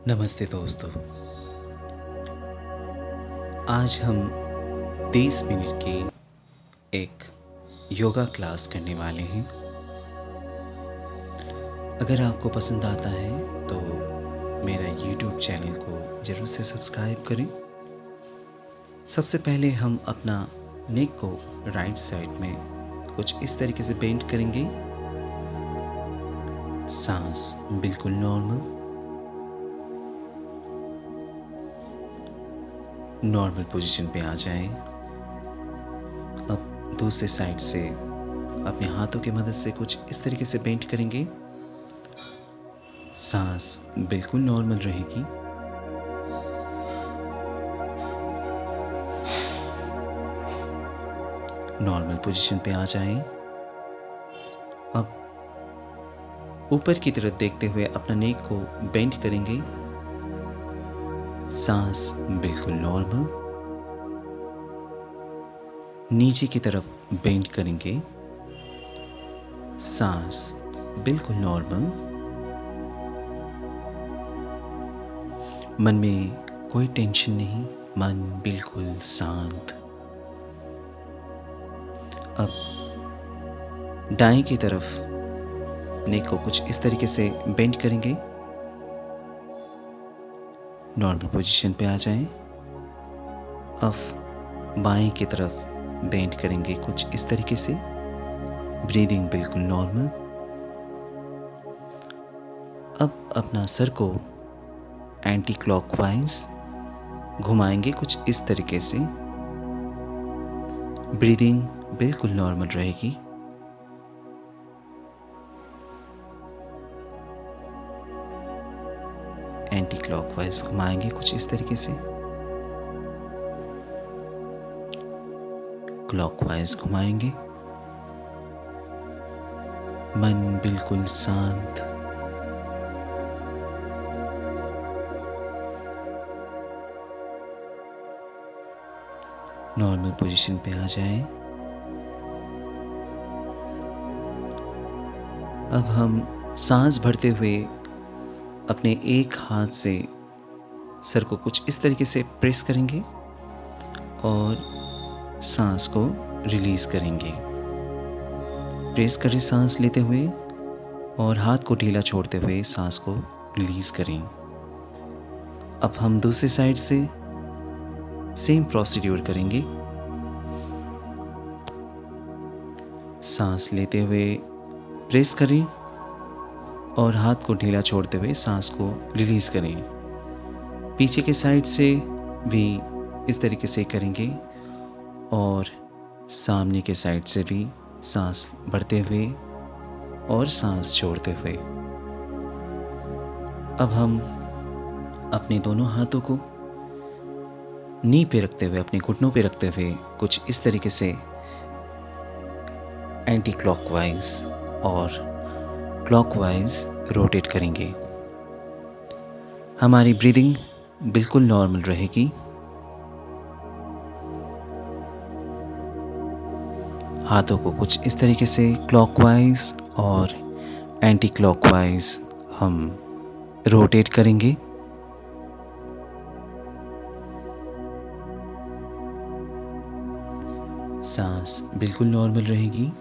नमस्ते दोस्तों। आज हम 30 मिनट की एक योगा क्लास करने वाले हैं। अगर आपको पसंद आता है तो मेरा YouTube चैनल को ज़रूर से सब्सक्राइब करें। सबसे पहले हम अपना नेक को राइट साइड में कुछ इस तरीके से बेंड करेंगे। सांस बिल्कुल नॉर्मल पोजीशन पे आ जाएं। अब दूसरे साइड से अपने हाथों की मदद से कुछ इस तरीके से बेंड करेंगे। सांस बिल्कुल नॉर्मल रहेगी। नॉर्मल पोजीशन पे आ जाएं। अब ऊपर की तरफ देखते हुए अपना नेक को बेंड करेंगे। सांस बिल्कुल नॉर्मल। नीचे की तरफ बेंड करेंगे। सांस बिल्कुल नॉर्मल। मन में कोई टेंशन नहीं, मन बिल्कुल शांत। अब दाएं की तरफ नेक को कुछ इस तरीके से बेंड करेंगे। नॉर्मल पोजीशन पे आ जाएं। अब बाएं की तरफ बेंड करेंगे कुछ इस तरीके से। ब्रीदिंग बिल्कुल नॉर्मल। अब अपना सर को एंटी क्लॉकवाइज घुमाएंगे कुछ इस तरीके से। ब्रीदिंग बिल्कुल नॉर्मल रहेगी। एंटी क्लॉकवाइज घुमाएंगे कुछ इस तरीके से। क्लॉकवाइज घुमाएंगे। मन बिल्कुल शांत। नॉर्मल पोजीशन पे आ जाएं। अब हम सांस भरते हुए अपने एक हाथ से सर को कुछ इस तरीके से प्रेस करेंगे और सांस को रिलीज करेंगे। प्रेस करें सांस लेते हुए और हाथ को ढीला छोड़ते हुए सांस को रिलीज करें। अब हम दूसरी साइड से सेम प्रोसीड्यूर करेंगे। सांस लेते हुए प्रेस करें और हाथ को ढीला छोड़ते हुए सांस को रिलीज करें। पीछे के साइड से भी इस तरीके से करेंगे और सामने के साइड से भी सांस भरते हुए और सांस छोड़ते हुए। अब हम अपने दोनों हाथों को नी पे रखते हुए, अपने घुटनों पे रखते हुए कुछ इस तरीके से एंटी क्लॉकवाइज और क्लॉकवाइज रोटेट करेंगे। हमारी ब्रीदिंग बिल्कुल नॉर्मल रहेगी। हाथों को कुछ इस तरीके से क्लॉकवाइज और एंटी क्लॉकवाइज हम रोटेट करेंगे। सांस बिल्कुल नॉर्मल रहेगी।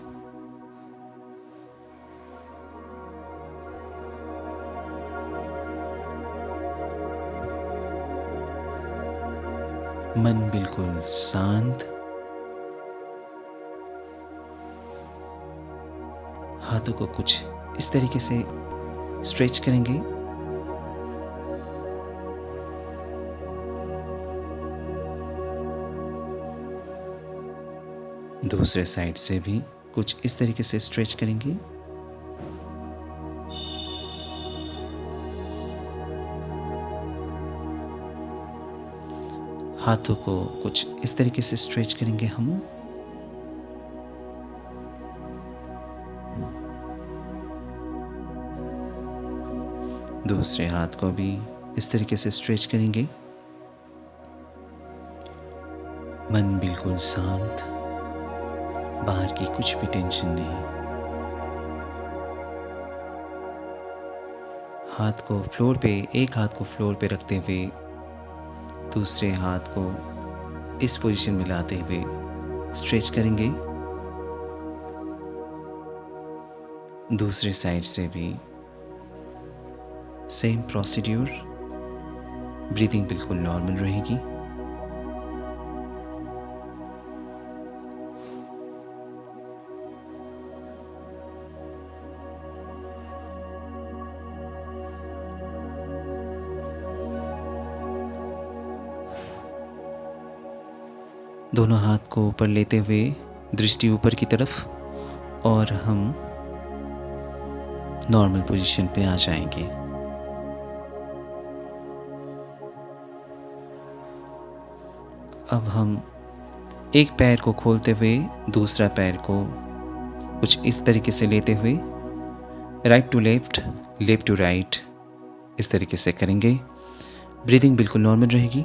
मन बिल्कुल शांत। हाथों को कुछ इस तरीके से स्ट्रेच करेंगे। दूसरे साइड से भी कुछ इस तरीके से स्ट्रेच करेंगे। हाथों को कुछ इस तरीके से स्ट्रेच करेंगे हम। दूसरे हाथ को भी इस तरीके से स्ट्रेच करेंगे। मन बिल्कुल शांत, बाहर की कुछ भी टेंशन नहीं। हाथ को फ्लोर पे, एक हाथ को फ्लोर पे रखते हुए दूसरे हाथ को इस पोजीशन में लाते हुए स्ट्रेच करेंगे। दूसरे साइड से भी सेम प्रोसीड्यूर। ब्रीदिंग बिल्कुल नॉर्मल रहेगी। दोनों हाथ को ऊपर लेते हुए दृष्टि ऊपर की तरफ और हम नॉर्मल पोजीशन पे आ जाएंगे। अब हम एक पैर को खोलते हुए दूसरा पैर को कुछ इस तरीके से लेते हुए right to left, left to right इस तरीके से करेंगे। ब्रीदिंग बिल्कुल नॉर्मल रहेगी।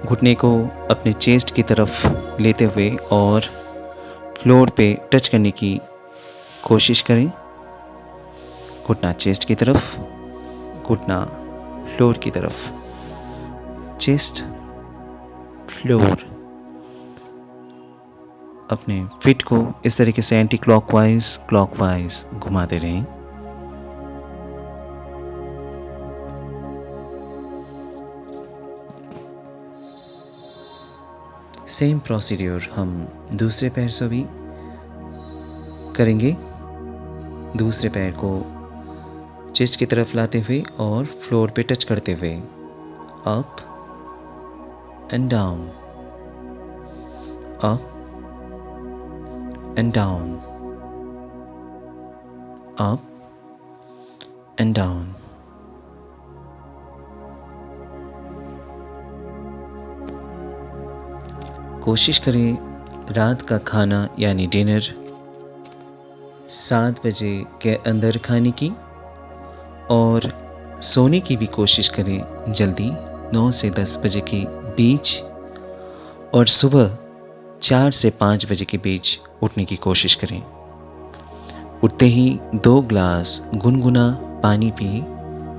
घुटने को अपने चेस्ट की तरफ लेते हुए और फ्लोर पे टच करने की कोशिश करें। घुटना चेस्ट की तरफ, घुटना फ्लोर की तरफ, चेस्ट फ्लोर। अपने फिट को इस तरीके से एंटी क्लॉकवाइज क्लॉकवाइज घुमाते रहें। सेम प्रोसीड्यूर हम दूसरे पैर से भी करेंगे। दूसरे पैर को चेस्ट की तरफ लाते हुए और फ्लोर पे टच करते हुए up and down, up and down, up and down. कोशिश करें रात का खाना यानी डिनर 7 बजे के अंदर खाने की और सोने की भी कोशिश करें जल्दी 9 से 10 बजे के बीच और सुबह 4 से 5 बजे के बीच उठने की कोशिश करें। उठते ही 2 ग्लास गुनगुना पानी पिए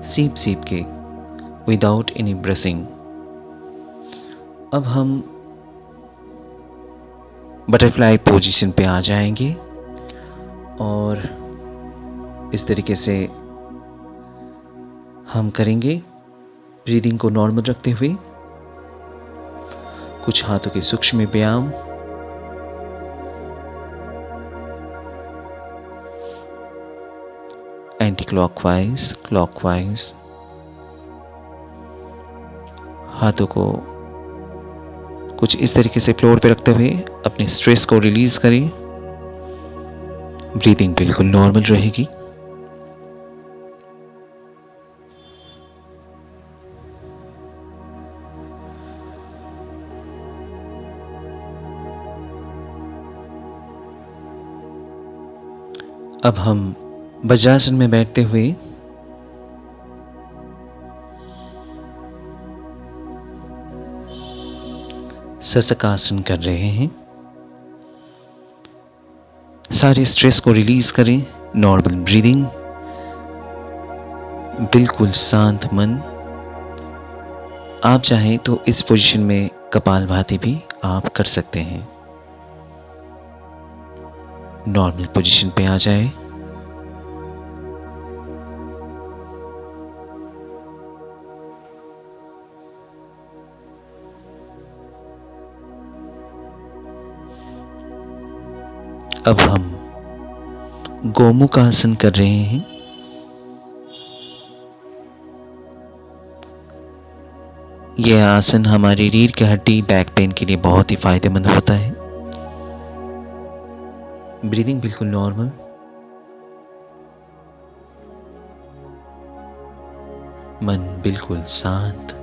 सीप सीप के विदाउट एनी ब्रशिंग। अब हम बटरफ्लाई पोजीशन पे आ जाएंगे और इस तरीके से हम करेंगे ब्रीदिंग को नॉर्मल रखते हुए। कुछ हाथों के सूक्ष्म व्यायाम, एंटी क्लॉकवाइज क्लॉकवाइज। हाथों को कुछ इस तरीके से फ्लोर पे रखते हुए अपने स्ट्रेस को रिलीज करें। ब्रीदिंग बिल्कुल नॉर्मल रहेगी। अब हम वज्रासन में बैठते हुए सशकासन कर रहे हैं। सारे स्ट्रेस को रिलीज करें। नॉर्मल ब्रीदिंग, बिल्कुल शांत मन। आप चाहें तो इस पोजीशन में कपालभाति भी आप कर सकते हैं। नॉर्मल पोजीशन पे आ जाए। अब हम गोमुख आसन कर रहे हैं। यह आसन हमारी रीढ़ की हड्डी, बैक पेन के लिए बहुत ही फायदेमंद होता है। ब्रीदिंग बिल्कुल नॉर्मल। मन बिल्कुल शांत।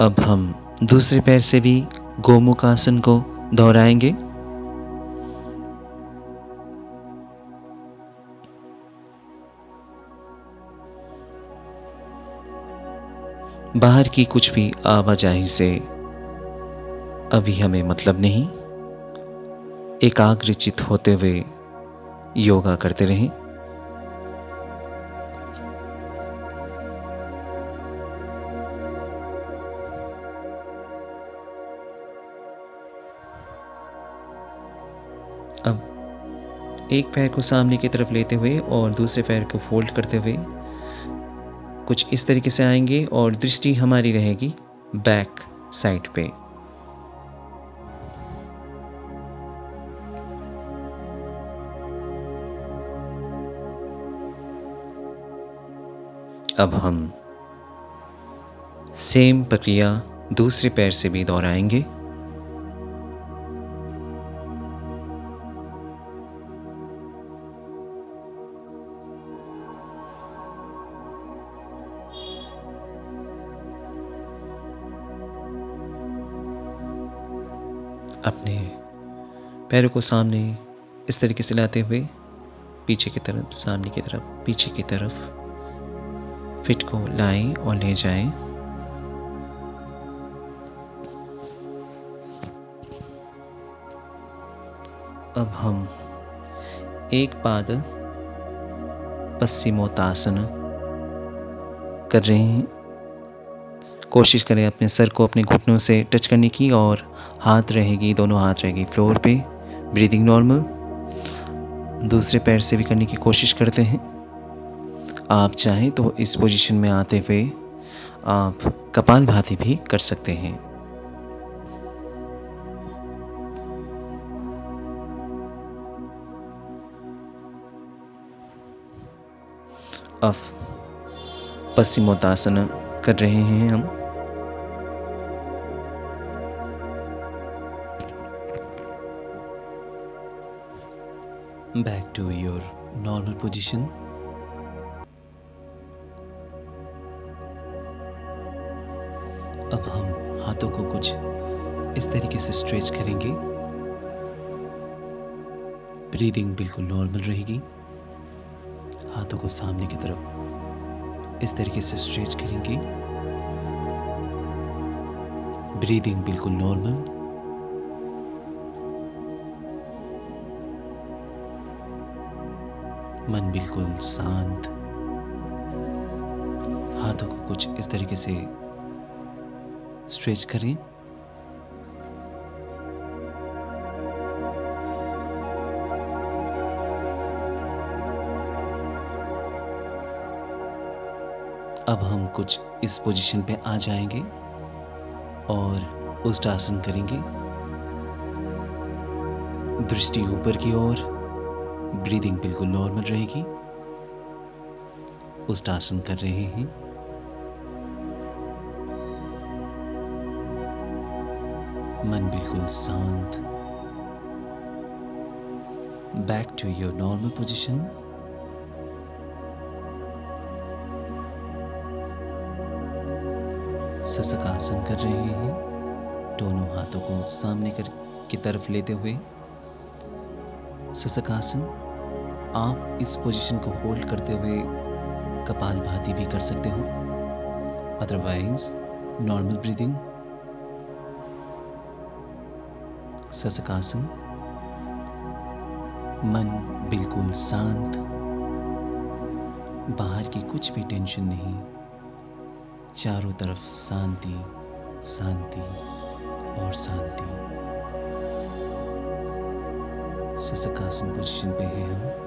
अब हम दूसरे पैर से भी गोमुख आसन को दोहराएंगे। बाहर की कुछ भी आवाजाही से अभी हमें मतलब नहीं। एकाग्रचित होते हुए योगा करते रहें। अब एक पैर को सामने की तरफ लेते हुए और दूसरे पैर को फोल्ड करते हुए कुछ इस तरीके से आएंगे और दृष्टि हमारी रहेगी बैक साइड पे। अब हम सेम प्रक्रिया दूसरे पैर से भी दोहराएंगे। अपने पैरों को सामने इस तरीके से लाते हुए पीछे की तरफ, सामने की तरफ, पीछे की तरफ फिट को लाएं और ले जाएं। अब हम एक पाद पश्चिमोत्तासन कर रहे हैं। कोशिश करें अपने सर को अपने घुटनों से टच करने की और दोनों हाथ रहेगी फ्लोर पे। Breathing normal. दूसरे पैर से भी करने की कोशिश करते हैं। आप चाहें तो इस पोजीशन में आते हुए आप कपालभाति भी कर सकते हैं। अब पश्चिमोत्तासन कर रहे हैं हम। Back to your normal position. अब हम हाथों को कुछ इस तरीके से स्ट्रेच करेंगे। ब्रीदिंग बिल्कुल नॉर्मल रहेगी। हाथों को सामने की तरफ इस तरीके से स्ट्रेच करेंगे। ब्रीदिंग बिल्कुल नॉर्मल। मन बिल्कुल शांत। हाथों को कुछ इस तरीके से स्ट्रेच करें। अब हम कुछ इस पोजीशन पे आ जाएंगे और उष्टासन करेंगे। दृष्टि ऊपर की ओर। ब्रीदिंग बिल्कुल नॉर्मल रहेगी। उष्टासन कर रहे हैं। मन बिल्कुल शांत। Back to your normal position. सशकासन कर रहे हैं। दोनों हाथों को सामने की तरफ लेते हुए सशकासन। आप इस पोजीशन को होल्ड करते हुए कपालभाति भी कर सकते हो, अदरवाइज नॉर्मल ब्रीदिंग। सशकासन। मन बिल्कुल शांत। बाहर की कुछ भी टेंशन नहीं। चारों तरफ शांति, शांति और शांति। सशकासन पोजीशन पे हैं हम।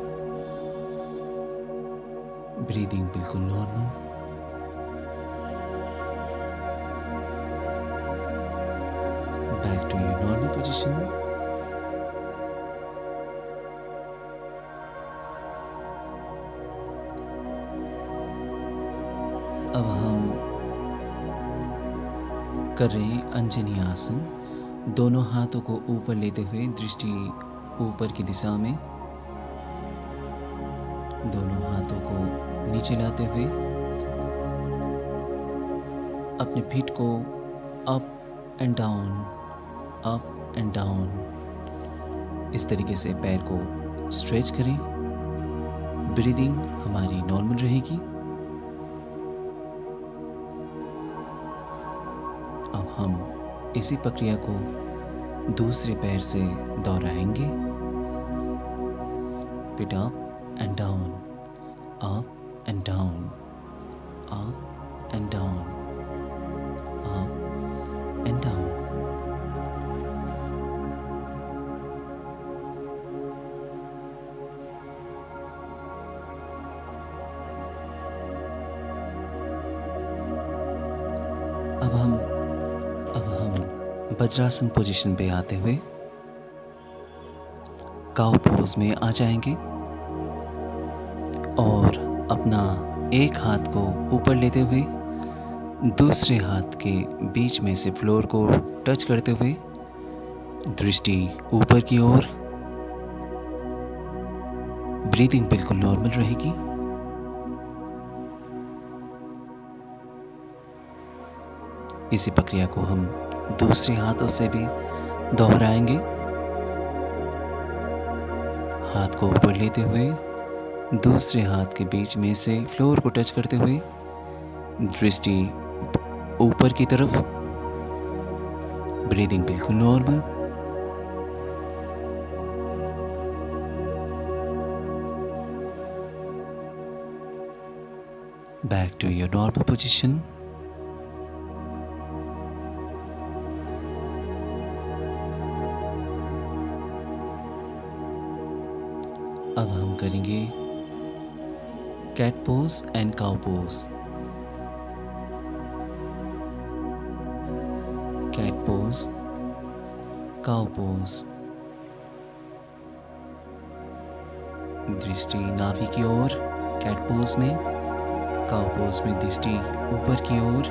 ब्रीदिंग बिल्कुल normal. Back to your normal position. अब हम कर रहे हैं अंजनी आसन। दोनों हाथों को ऊपर लेते हुए दृष्टि ऊपर की दिशा में। दोनों हाथों को नीचे लाते हुए अपने फीट को up and down, up and down इस तरीके से पैर को स्ट्रेच करें। ब्रीदिंग हमारी नॉर्मल रहेगी। हम इसी प्रक्रिया को दूसरे पैर से दोहराएंगे। Fit up and down, up and down, up and down, up and down. अब हम वज्रासन पोजीशन पे आते हुए काउ पोज में आ जाएंगे और अपना एक हाथ को ऊपर लेते हुए दूसरे हाथ के बीच में से फ्लोर को टच करते हुए दृष्टि ऊपर की ओर। ब्रीदिंग बिल्कुल नॉर्मल रहेगी। इसी प्रक्रिया को हम दूसरे हाथों से भी दोहराएंगे। हाथ को ऊपर लेते हुए दूसरे हाथ के बीच में से फ्लोर को टच करते हुए दृष्टि ऊपर की तरफ। ब्रीदिंग बिल्कुल normal. Back to your normal position. अब हम करेंगे cat pose and cow pose. Cat pose, cow pose. दृष्टि नाभि की ओर कैट पोज में, काउ पोज में दृष्टि ऊपर की ओर।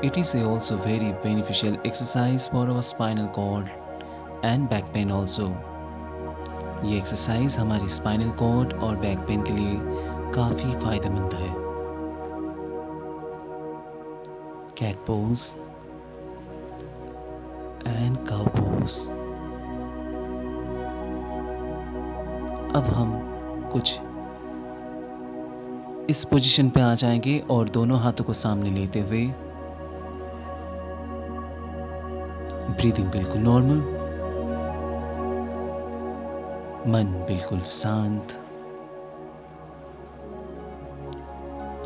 It is also very beneficial exercise for our spinal cord and back pain also. ये एक्सरसाइज हमारी स्पाइनल कॉर्ड और बैक पेन के लिए काफ़ी फायदेमंद है। Cat pose and cow pose. अब हम कुछ इस पोजीशन पे आ जाएंगे और दोनों हाथों को सामने लेते हुए ब्रीदिंग बिल्कुल नॉर्मल, मन बिल्कुल शांत।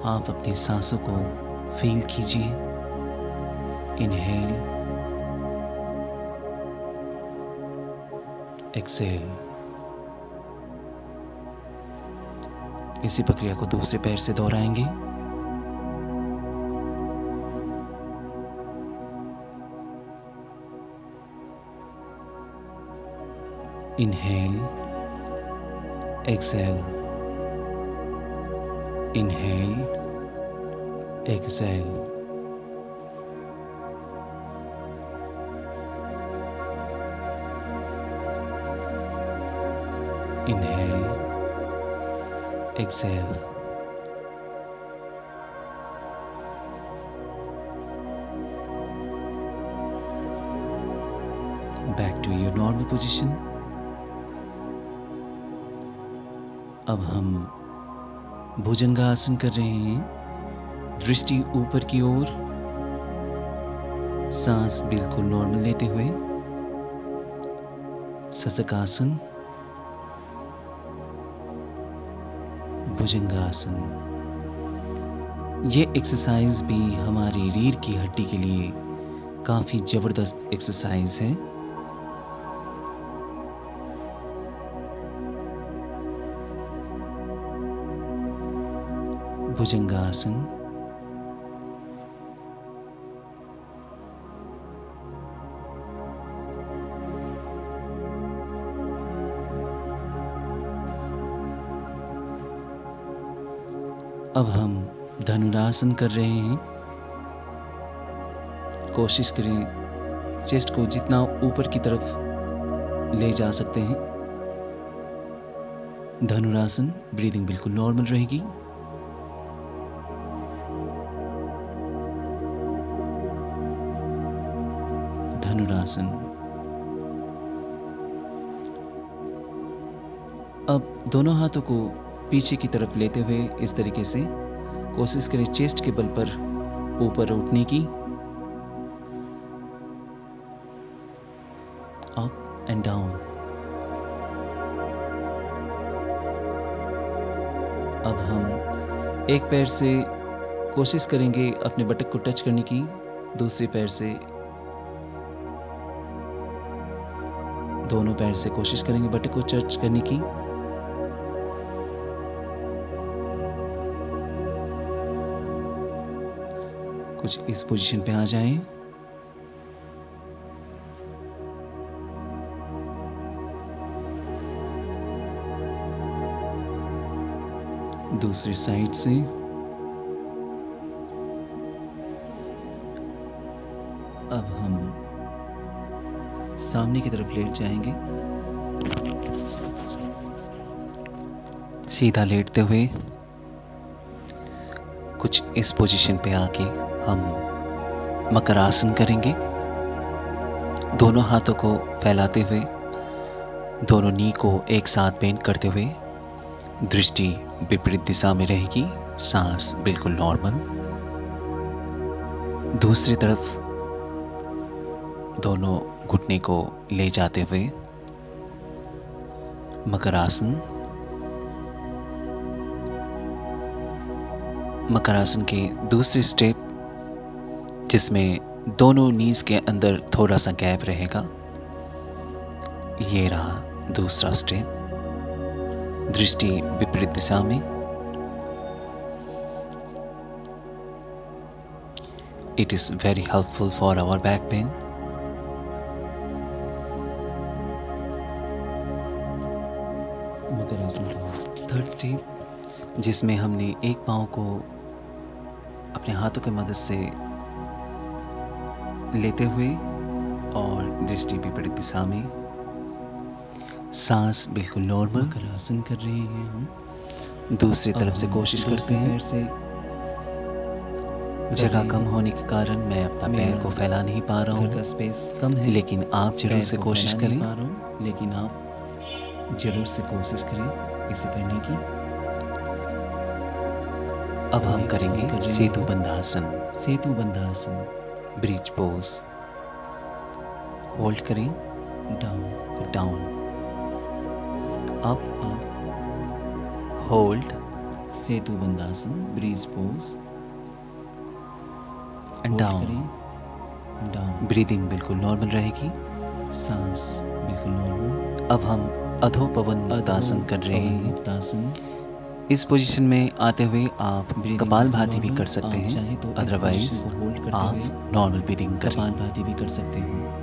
आप अपनी सांसों को फील कीजिए। Inhale, exhale. इसी प्रक्रिया को दूसरे पैर से दोहराएंगे। Inhale, exhale, inhale, exhale. Inhale, exhale. Back to your normal position. अब हम भुजंगासन कर रहे हैं। दृष्टि ऊपर की ओर, सांस बिल्कुल नॉर्मल लेते हुए। सशकासन, भुजंगासन। ये एक्सरसाइज भी हमारी रीढ़ की हड्डी के लिए काफ़ी ज़बरदस्त एक्सरसाइज है। भुजंगासन। अब हम धनुरासन कर रहे हैं। कोशिश करें चेस्ट को जितना ऊपर की तरफ ले जा सकते हैं। धनुरासन। ब्रीदिंग बिल्कुल नॉर्मल रहेगी। धनुरासन। अब दोनों हाथों को पीछे की तरफ लेते हुए इस तरीके से कोशिश करें चेस्ट के बल पर ऊपर उठने की। Up and down. अब हम एक पैर से कोशिश करेंगे अपने बटक को टच करने की, दूसरे पैर से, दोनों पैर से कोशिश करेंगे बटक को टच करने की। कुछ इस पोजीशन पे आ जाएं। दूसरी साइड से अब हम सामने की तरफ लेट जाएंगे। सीधा लेटते हुए कुछ इस पोजीशन पे आके हम मकर आसन करेंगे। दोनों हाथों को फैलाते हुए, दोनों नी को एक साथ बेंड करते हुए, दृष्टि विपरीत दिशा में रहेगी, सांस बिल्कुल नॉर्मल। दूसरी तरफ दोनों घुटने को ले जाते हुए मकर आसन। मकर आसन के दूसरे स्टेप जिसमें दोनों नीज के अंदर थोड़ा सा गैप रहेगा, ये रहा दूसरा स्टेप। दृष्टि विपरीत दिशा में। It is very helpful for our back pain. मकर आसन का थर्ड स्टेप जिसमें हमने एक पाँव को अपने हाथों की मदद से लेते हुए और दृष्टि विपरीत दिशा में, सांस बिल्कुल नॉर्मल। मकर आसन कर रहे हैं हम। दूसरी तरफ से कोशिश करते हैं। से जगह कम होने के कारण मैं अपना पैर को फैला नहीं पा रहा हूँ, स्पेस कम है, लेकिन आप जरूर से कोशिश करें। लेकिन आप जरूर से कोशिश करें इसे करने की। अब हम करेंगे सेतु बंधासन। सेतु बंधासन, ब्रिज पोज। होल्ड करें, डाउन, फिर डाउन, अप, होल्ड, सेतु बंधासन, bridge pose, and down, down. Breathing बिल्कुल नॉर्मल रहेगी, सांस बिल्कुल नॉर्मल। अब हम अधोपवन मुक्तासन कर रहे हैं। इस पोजीशन में आते हुए आप कपालभाति भी कर सकते हैं, अदरवाइज आप नॉर्मल ब्रीदिंग करें। कपालभाति भी कर सकते हैं।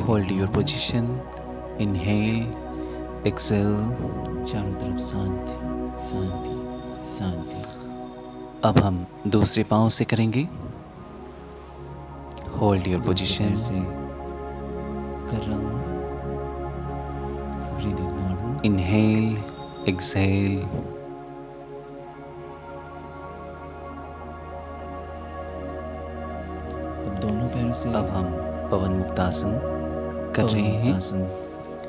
Hold your position, inhale, exhale, चारों तरफ शांति शांति शांति। अब हम दूसरे पाँव से करेंगे। होल्ड योर पोजीशन से कर रहा हूँ, ब्रीदिंग नॉर्मल, इनहेल, एक्सहेल। अब दोनों पैरों से अब हम पवन मुक्तासन कर रहे हैं।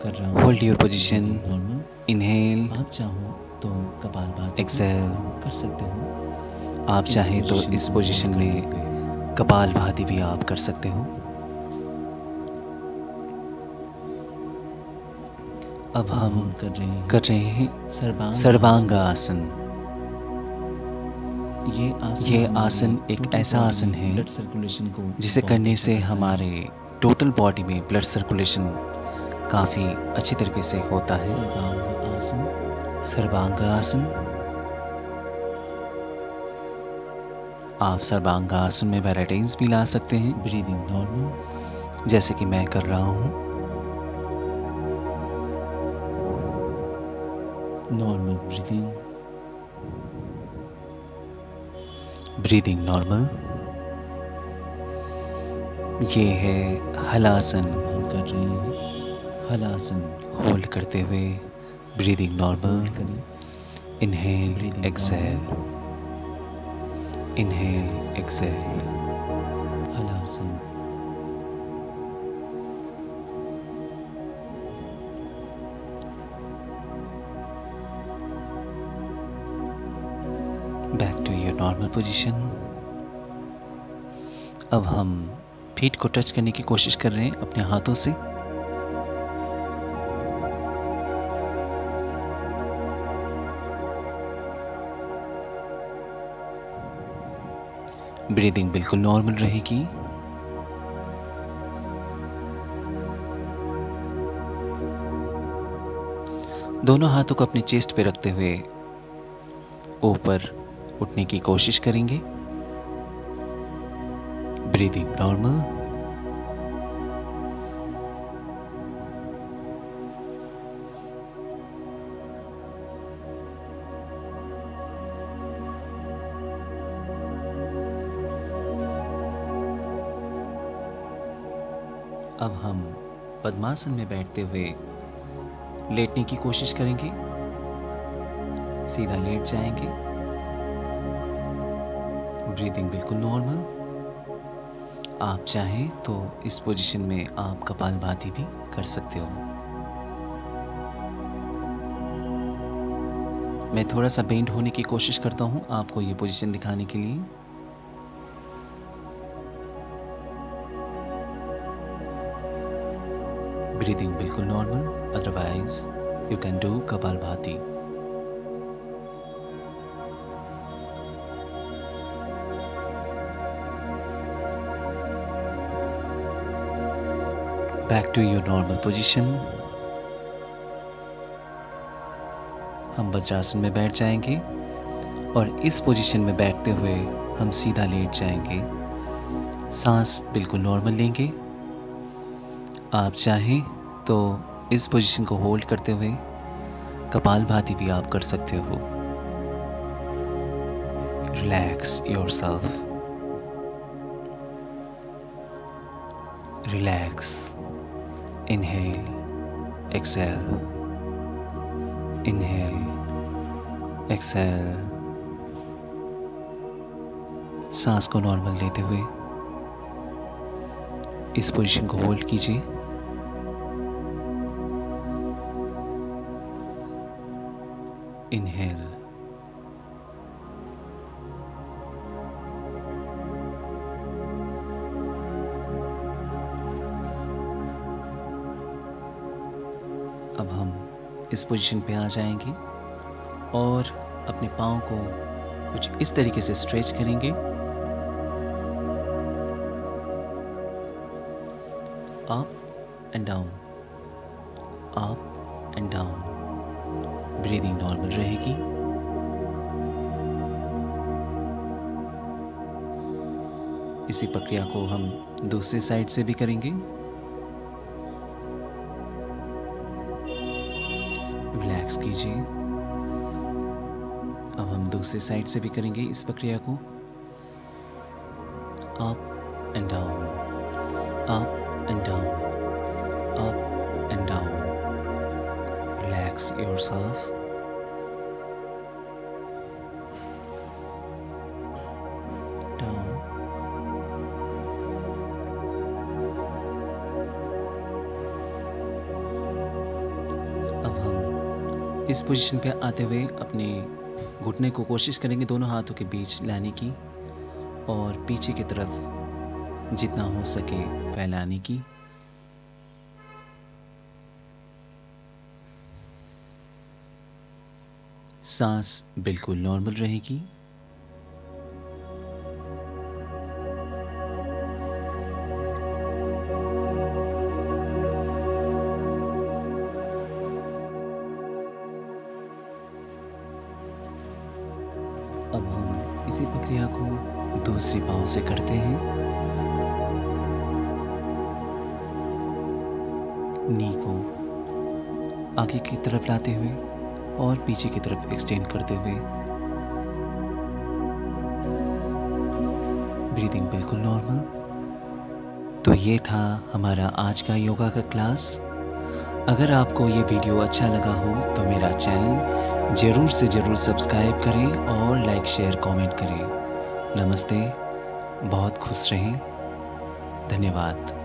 कर रहा हूँ। Hold your position, normal, inhale. आप चाहो तो कपालभाति, एक्सहेल कर सकते हो। आप चाहे तो इस पोजीशन में कपालभाति भी आप कर सकते हो। अब हम कर रहे हैं सर्वांगा आसन। ये आसन एक ऐसा आसन है ब्लड सर्कुलेशन को जिसे करने से हमारे टोटल बॉडी में ब्लड सर्कुलेशन काफ़ी अच्छी तरीके से होता है। सर्वांगा आसन, सर्वांगा आसन। आप सर्वांगा आसन में वैराइटीज भी ला सकते हैं। ब्रीदिंग नॉर्मल, जैसे कि मैं कर रहा हूँ, नॉर्मल ब्रीदिंग, ब्रीदिंग नॉर्मल। ये है हलासन। हम कर रहे हैं हलासन। होल्ड करते हुए breathing normal, inhale, exhale, inhale, exhale, halasana. Back to your normal position. अब हम फीट को टच करने की कोशिश कर रहे हैं अपने हाथों से। ब्रीदिंग बिल्कुल नॉर्मल रहेगी। दोनों हाथों को अपने चेस्ट पे रखते हुए ऊपर उठने की कोशिश करेंगे। Breathing normal. अब हम पद्मासन में बैठते हुए लेटने की कोशिश करेंगे। सीधा लेट जाएंगे। ब्रीदिंग बिल्कुल नॉर्मल। आप चाहें तो इस पोजीशन में आप कपालभाति भी कर सकते हो। मैं थोड़ा सा बेंड होने की कोशिश करता हूँ आपको ये पोजीशन दिखाने के लिए। ब्रीदिंग बिल्कुल normal, otherwise you can do कपालभाति। Back to your normal position. हम वज्रासन में बैठ जाएंगे और इस पोजीशन में बैठते हुए हम सीधा लेट जाएंगे। सांस बिल्कुल नॉर्मल लेंगे। आप चाहें तो इस पोजीशन को होल्ड करते हुए कपालभाति भी आप कर सकते हो। Relax yourself. Relax. Inhale, exhale, inhale, exhale. सांस को नॉर्मल लेते हुए इस पोजीशन को होल्ड कीजिए। इनहेल, अब हम इस पोजीशन पे आ जाएंगे और अपने पाँव को कुछ इस तरीके से स्ट्रेच करेंगे। Up and down, up and down. Breathing normal रहेगी। इसी प्रक्रिया को हम दूसरी साइड से भी करेंगे। रिलैक्स कीजिए। अब हम दूसरी साइड से भी करेंगे इस प्रक्रिया को। Up and down, up and down, up and down. Relax yourself. Down. अब हम इस पोजीशन पे आते हुए अपने घुटने को कोशिश करेंगे दोनों हाथों के बीच लाने की और पीछे की तरफ जितना हो सके फैलाने की। सांस बिल्कुल नॉर्मल रहेगी। अब हम इसी प्रक्रिया को दूसरी पाँव से करते हैं। नी को आगे की तरफ लाते हुए और पीछे की तरफ एक्सटेंड करते हुए। ब्रीदिंग बिल्कुल नॉर्मल। तो ये था हमारा आज का योगा का क्लास। अगर आपको ये वीडियो अच्छा लगा हो तो मेरा चैनल ज़रूर से ज़रूर सब्सक्राइब करें और लाइक शेयर कमेंट करें। नमस्ते, बहुत खुश रहें। धन्यवाद।